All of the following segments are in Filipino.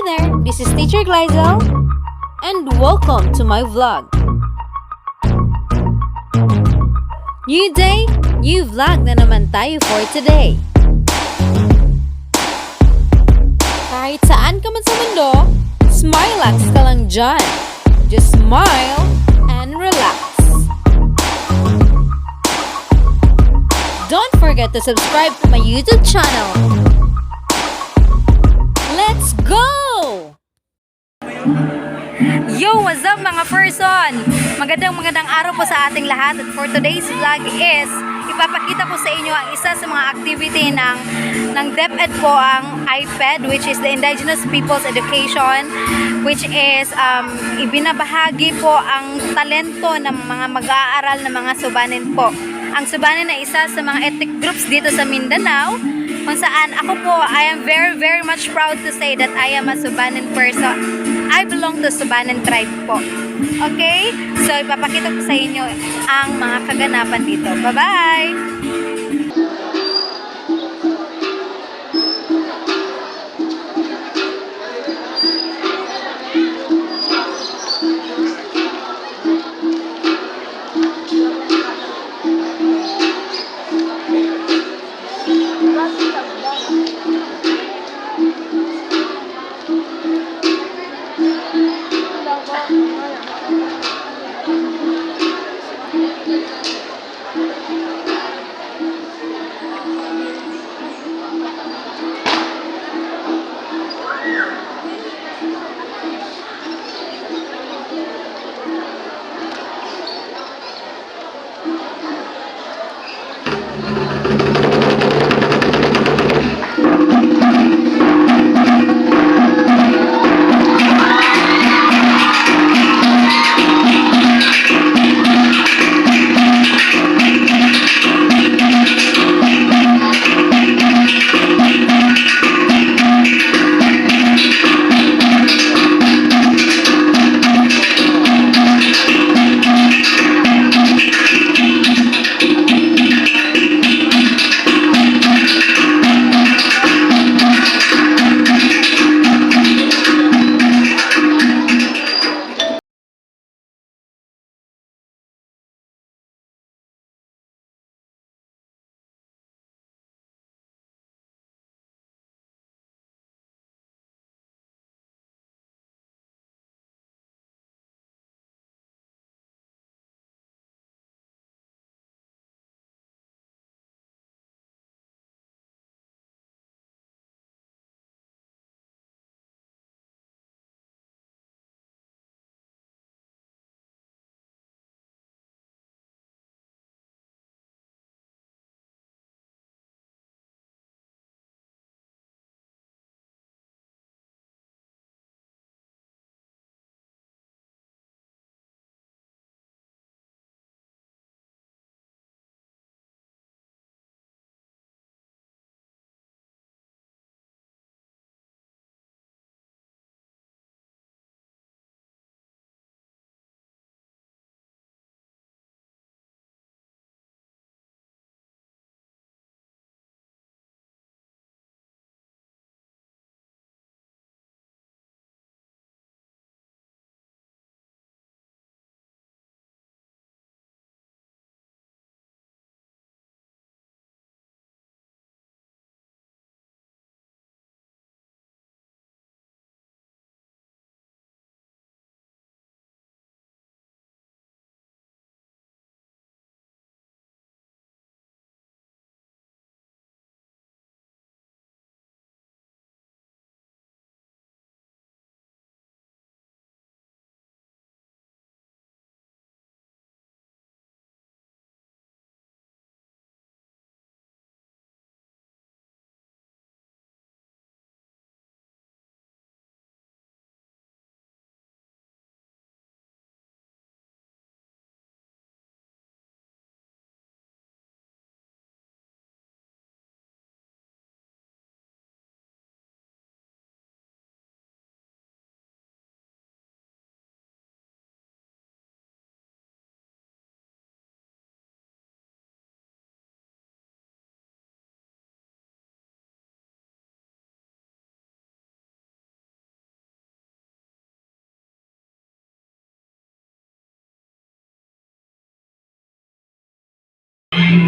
there, this is Teacher Glyzel, and welcome to my vlog. New day, new vlog na naman tayo for today. Kahit saan ka man sa mundo, smilax ka lang dyan. Just smile and relax. Don't forget to subscribe to my YouTube channel. Let's go! Yo, what's up mga person? Magandang araw po sa ating lahat. At for today's vlog is ipapakita ko sa inyo ang isa sa mga activity ng DepEd po, ang IPED, which is the Indigenous Peoples Education, which is ibinabahagi po ang talento ng mga mag-aaral na mga Subanin po. Ang Subanin ay isa sa mga ethnic groups dito sa Mindanao, kung saan ako po, I am very much proud to say that I am a Subanin person. I belong to Subanin tribe po. Okay? So, ipapakita ko sa inyo ang mga kaganapan dito. Bye-bye!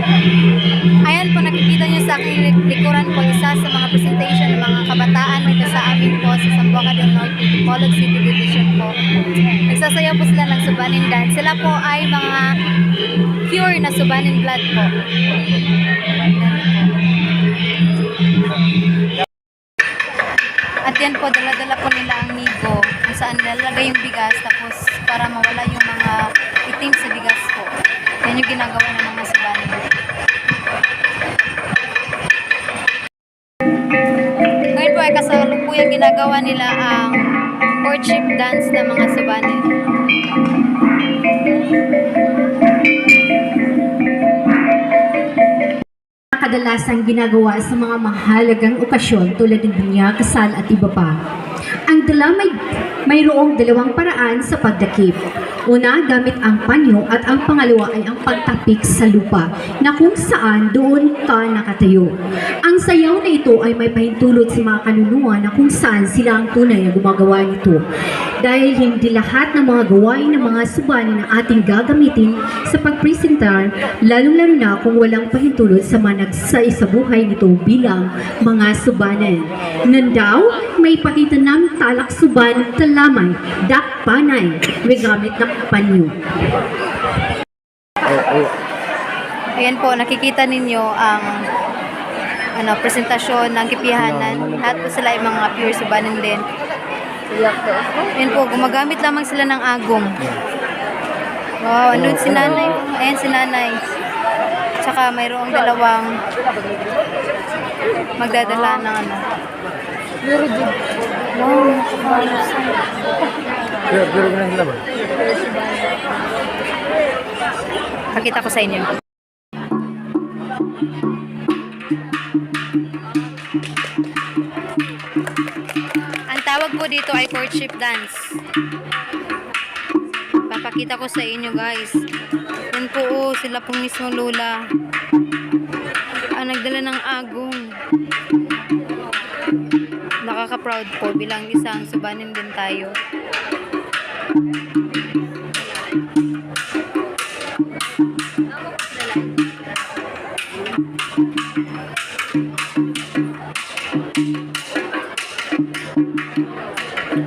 Ayan po, nakikita nyo sa aking likuran po, isa sa mga presentation ng mga kabataan dito sa amin po sa Zamboanga del Norte, Bacolod City Division po. Nagsasayaw po sila ng Subanin dance. Sila po ay mga pure na Subanin blood po. At yan po, dala-dala po nila ang nigo kung saan nilalagay yung bigas tapos para mawala yung mga itim sa bigas po. Yan yung ginagawa ng mga Subanin. Ngayon po ay kasalukuyang ginagawa nila ang courtship dance ng mga Subanin. Kadalasang ginagawa sa mga mahalagang okasyon tulad ng binyag, kasal at iba pa. Ang dala mayroong dalawang paraan sa pagdakip. Una, gamit ang panyo at ang pangalawa ay ang pagtapik sa lupa na kung saan doon ka nakatayo. Ang sayaw na ito ay may pahintulot sa mga kanunuan na kung saan sila ang tunay na gumagawa nito. Dahil hindi lahat ng mga gawain ng mga Subanin na ating gagamitin sa pagpresentar, lalong-lalo na kung walang pahintulot sa mga nagsaisa buhay nito bilang mga Subanin. Nandaw, may pakita ng talak Suban talamay, dakpanay, may gamit ng panyo. Ayan po, nakikita ninyo ang presentasyon ng kipihanan. Lahat po sila ay mga pure Subanin din. Ayan po, gumagamit lamang sila ng agong. Wow, andun si nanay. Ayan si nanay. Tsaka mayroong dalawang magdadala ng Wow, pakita ko sa inyo. Ang tawag po dito ay courtship dance. Papakita ko sa inyo, guys. Yan po, sila pong mismo lola ang nagdala ng agong. Nakaka-proud po bilang isang Subanin din tayo.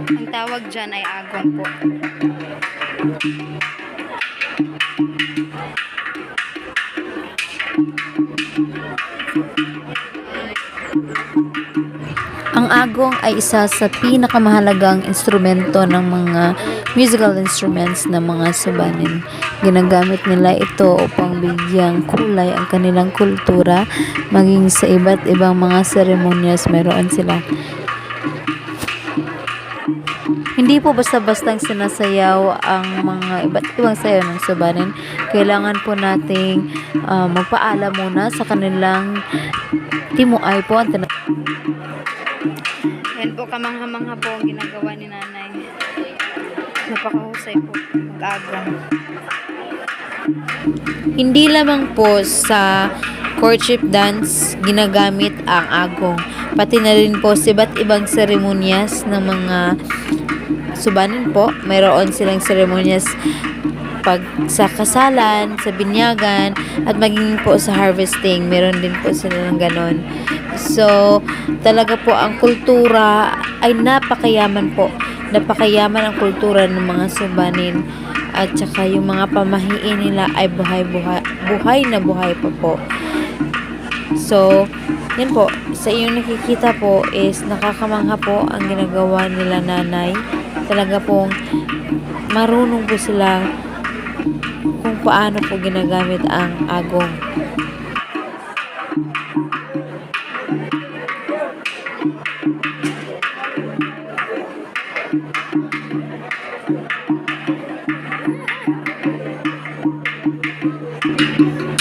Ang tawag dyan ay agong po. Ang agong ay isa sa pinakamahalagang instrumento ng mga musical instruments ng mga Subanin. Ginagamit nila ito upang bigyang kulay ang kanilang kultura, maging sa iba't ibang mga seremonyas mayroon sila. Hindi po basta-bastang sinasayaw ang mga iba't ibang sayaw ng Subanin. Kailangan po nating magpaalam muna sa kanilang timuay po. Yan po, kamangha-mangha po ang ginagawa ni nanay. Napakahusay po mag-agong. Hindi lamang po sa courtship dance ginagamit ang agong. Pati na rin po sa iba't ibang seremonyas ng mga Subanin po. Mayroon silang seremonyas pag sa kasalan, sa binyagan, at maging po sa harvesting. Meron din po sila ng ganon. So, talaga po ang kultura ay napakayaman po. Napakayaman ang kultura ng mga Subanin. At saka yung mga pamahiin nila ay buhay na buhay pa po. So, yan po. Sa inyong nakikita po is nakakamangha po ang ginagawa nila nanay. Talaga pong marunong po sila kung paano po ginagamit ang agong.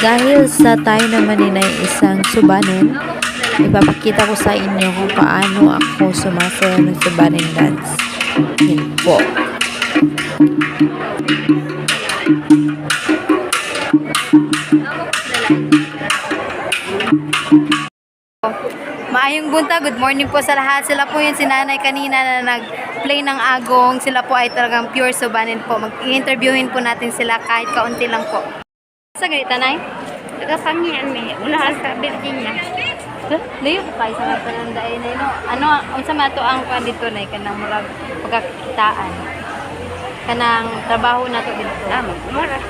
Dahil sa tayo naman ay isang Subanin, ipapakita ko sa inyo kung paano ako sumasayaw ng Subanin dance. Yan po. Maayong bunta, good morning po sa lahat. Sila po yung sinanay kanina na nag-play ng agong. Sila po ay talagang pure Subanin po. Mag-i-interviewin po natin sila kahit kaunti lang po. Sa ganita, Nay? taga-pangian may unahan sa Virginia. Layo ko kayo sa panandain na no. Ano unsa man to ang kuan dito na kanang murag pagkakitaan. Kanang trabaho na to dito. Tama, mura.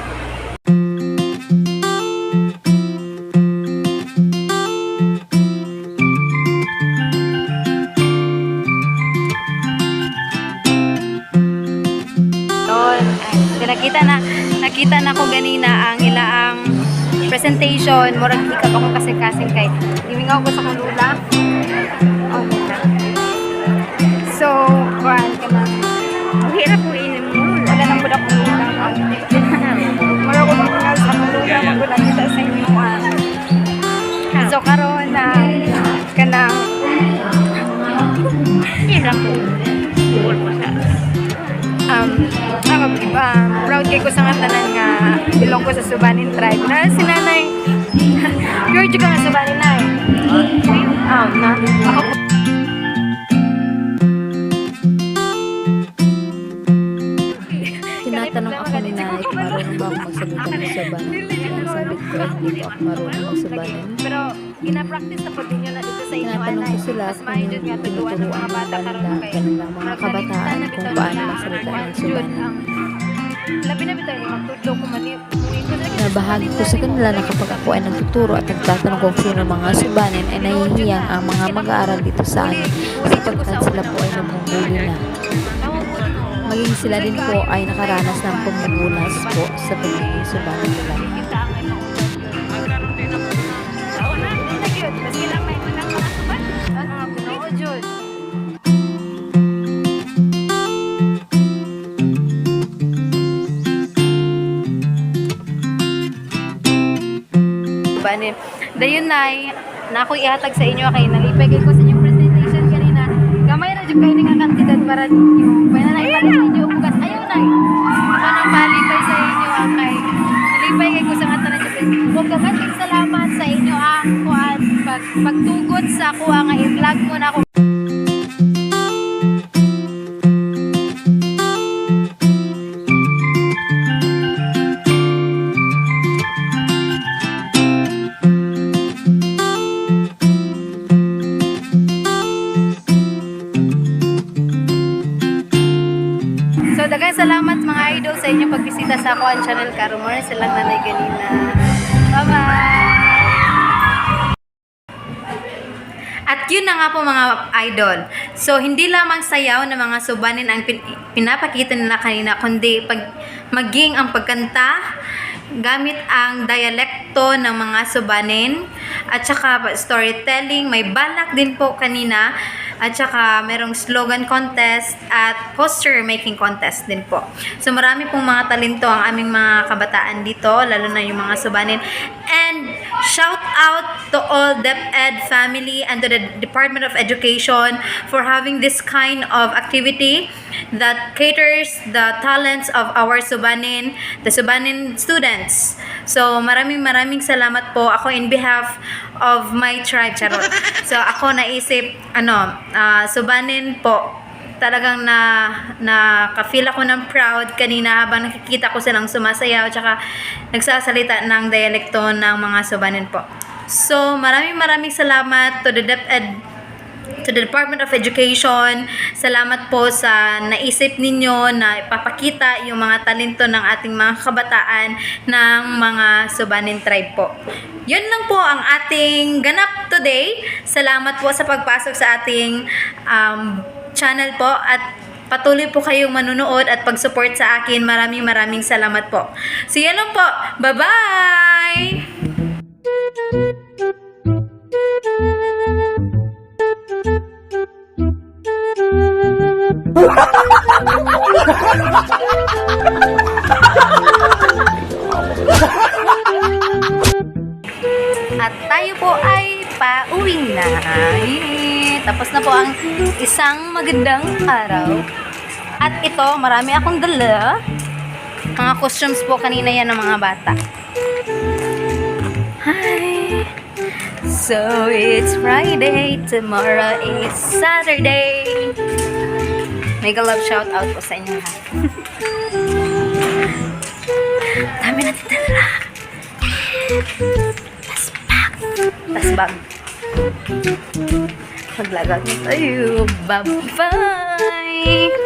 Nakita na ko ganina ang ilaang presentation murag ika pa ko kasing kay imingaw ko sa kong lula. So, kuan ka na. Ang hirap po inim mo. Wala nang budak ko lula. Murag ko mga sa kong lula magulang kita sa inyo. So, karon na kanang Hirap po. Bukol po sa proud kay ko sa nga tanan nga bilong ko sa Subanin tribe. Na si nanay pure juga nga Subanin na eh. Na ako po. Tinatanong ako ni nanay kung marunong ba ako magsalita ng Subanin. Sabi ko, hindi po ako marunong magsubanin. Pero gina-practice na po din yun na dito sa inyo Tinatanong ko sila Mas kung maayos yun nga tutuan ng mga bata karon kay kanilang mga kabataan kung paano magsalita ng Subanin. Labi na bitaw ni magtudlo ko man Nabahagi ko sa kanila na kapag ako ay nagtuturo at nagtatanong kung sino ang mga Subanin ay nahihiyang ang mga mag-aaral dito sa amin sapagkat sila po ay namumuli na. Maging sila din po ay nakaranas ng pagmubulas po sa pagiging Subanin nila. Banin. Dayon nay, na ako ihatag sa inyo kay nalipay kay ko sa inyong presentation kanina. Gamay ra jud kay nga kantidad para ninyo. Pwede na ibalik sa inyo bukas. Ayaw nay. Ako nang palipay sa inyo kay nalipay kay ko sa nga tanan jud. Ug daghang salamat sa inyo ang kuan pagtugot sa ako nga i-vlog mo na ako. So, daghang salamat mga idol sa inyong pagbisita sa ako ang channel karon mo silang nanay ganina. Bye-bye! At yun na nga po mga idol. So, hindi lamang sayaw na mga Subanin ang pinapakita nila kanina, kundi maging ang pagkanta gamit ang dialekto ng mga Subanin at saka storytelling. May balak din po kanina at saka merong slogan contest at poster making contest din po. So marami pong mga talento ang aming mga kabataan dito, lalo na yung mga Subanin. And shout out to all DepEd family and to the Department of Education for having this kind of activity that caters the talents of our Subanin, the Subanin students. So maraming salamat po ako in behalf of my tribe, charot. So ako naisip Subanin po, talagang ka-feel ako ng proud kanina habang nakikita ko silang sumasayaw tsaka nagsasalita ng dialekto ng mga Subanin po. So maraming salamat to the DepEd, to the Department of Education. Salamat po sa naisip ninyo na ipapakita yung mga talento ng ating mga kabataan ng mga Subanin tribe po. Yun lang po ang ating ganap today. Salamat po sa pagpasok sa ating channel po at patuloy po kayong manunood at pag-support sa akin. Maraming salamat po. So yan lang po. Bye-bye! At tayo po ay pauwi na. Tapos na po ang isang magandang araw. At ito, marami akong dala. Mga costumes po kanina yan ng mga bata. Hi! So, it's Friday. Tomorrow is Saturday. Mega love shout out po sa inyo lahat. Dami natin dala. Tas bag. Maglagat na tayo. Bye-bye!